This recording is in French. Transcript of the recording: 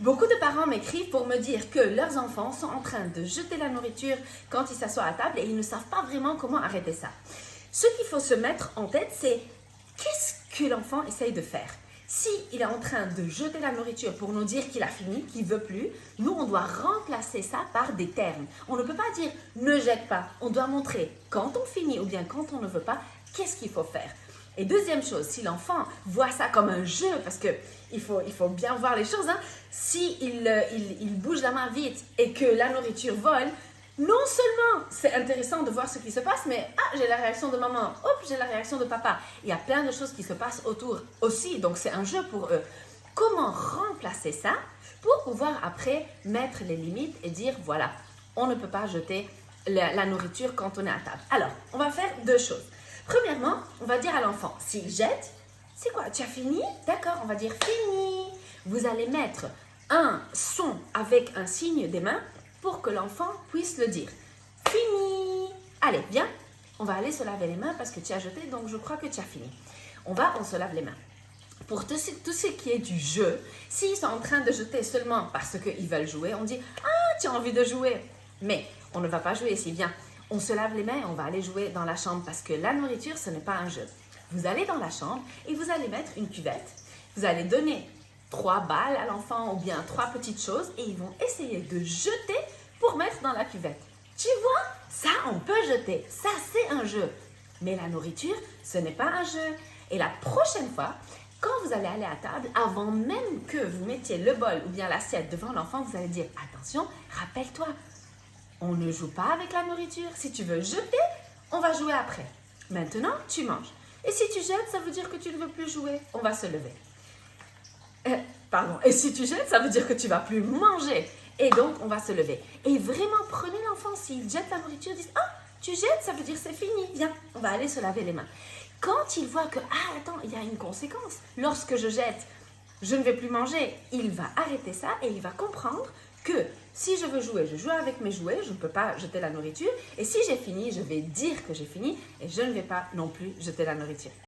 Beaucoup de parents m'écrivent pour me dire que leurs enfants sont en train de jeter la nourriture quand ils s'assoient à table et ils ne savent pas vraiment comment arrêter ça. Ce qu'il faut se mettre en tête, c'est qu'est-ce que l'enfant essaye de faire. Si il est en train de jeter la nourriture pour nous dire qu'il a fini, qu'il ne veut plus, nous, on doit remplacer ça par des termes. On ne peut pas dire « ne jette pas ». On doit montrer quand on finit ou bien quand on ne veut pas, qu'est-ce qu'il faut faire. Et deuxième chose, si l'enfant voit ça comme un jeu, parce qu'il faut bien voir les choses, hein, si il bouge la main vite et que la nourriture vole, non seulement c'est intéressant de voir ce qui se passe, mais j'ai la réaction de maman, hop, j'ai la réaction de papa. Il y a plein de choses qui se passent autour aussi, donc c'est un jeu pour eux. Comment remplacer ça pour pouvoir après mettre les limites et dire voilà, on ne peut pas jeter la nourriture quand on est à table. Alors, on va faire deux choses. Premièrement, on va dire à l'enfant, s'il jette, c'est quoi? Tu as fini? D'accord, on va dire fini. Vous allez mettre un son avec un signe des mains pour que l'enfant puisse le dire. Fini. Allez, viens, on va aller se laver les mains parce que tu as jeté, donc je crois que tu as fini. On se lave les mains. Pour tout ce qui est du jeu, s'ils sont en train de jeter seulement parce qu'ils veulent jouer, on dit « Ah, tu as envie de jouer !» Mais on ne va pas jouer ici, viens. On se lave les mains et on va aller jouer dans la chambre parce que la nourriture, ce n'est pas un jeu. Vous allez dans la chambre et vous allez mettre une cuvette. Vous allez donner 3 balles à l'enfant ou bien 3 petites choses et ils vont essayer de jeter pour mettre dans la cuvette. Tu vois, ça, on peut jeter. Ça, c'est un jeu. Mais la nourriture, ce n'est pas un jeu. Et la prochaine fois, quand vous allez aller à table, avant même que vous mettiez le bol ou bien l'assiette devant l'enfant, vous allez dire « Attention, rappelle-toi, on ne joue pas avec la nourriture. Si tu veux jeter, on va jouer après. Maintenant, tu manges. Et si tu jettes, ça veut dire que tu ne veux plus jouer. On va se lever. Et si tu jettes, ça veut dire que tu ne vas plus manger. Et donc, on va se lever. Et vraiment, prenez l'enfant. S'il jette la nourriture, dites « Ah, tu jettes, ça veut dire c'est fini. Viens, on va aller se laver les mains. » Quand il voit que « Ah, attends, il y a une conséquence. Lorsque je jette, je ne vais plus manger. » Il va arrêter ça et il va comprendre que si je veux jouer, je joue avec mes jouets, je ne peux pas jeter la nourriture. Et si j'ai fini, je vais dire que j'ai fini et je ne vais pas non plus jeter la nourriture.